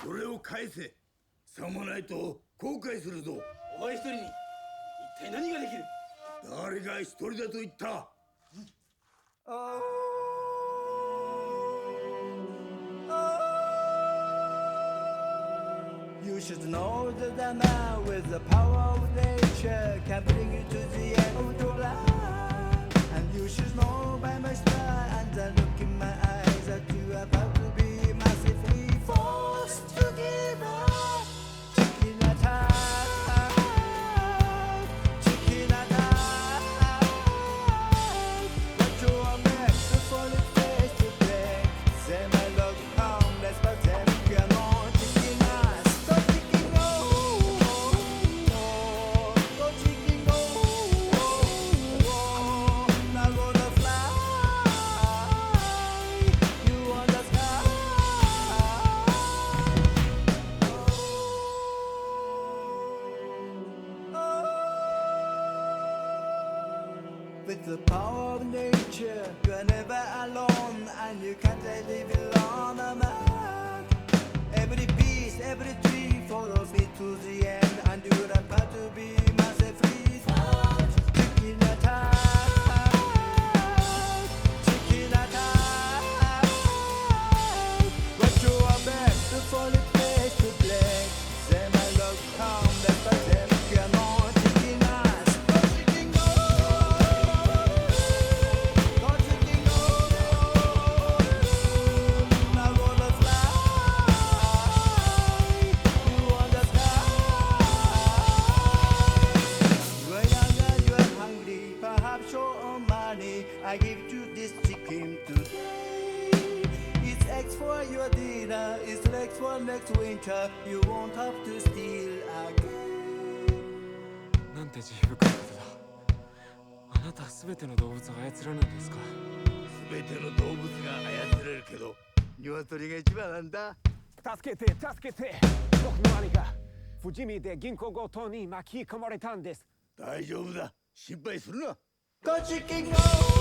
それを返せ。さもないと後悔するぞ。お前一人に一体何ができる？誰が一人だと言った？You should know that a man with the power of nature can bring you to the end of your life. And you should know by my smile and the look in my eyes that you are about to be massively forced to give up. Chicken attack, chicken attack. But you are meant to fall in face to break. They may look harmless, but they cannot chicken ass. Go chicken go, go chicken go. Now gonna fly. You on the sky. With the power of nature, you are never alone, and you can't live alone, man. Every beast, every tree follows me to the end, and you are about to be massively found. Chicken attack, chicken attack. But you are back to fall in place to black. They might look harmless, but them cannot chicken ass. Go chicken go, go chicken go. Now gonna fly, you on the sky. You are young and you are hungry, perhaps short on money. I give you this chicken today. It's eggs for your dinner, it's legs for next winter. You won't have to steal again. なんて慈悲深いことだ。あなたは全ての動物を操らぬんですか？全ての動物が操れるけど、鶏が一番なんだ。助けて助けて、僕の兄が富士見で銀行強盗に巻き込まれたんです。大丈夫だ。心配するな。Go chicken go!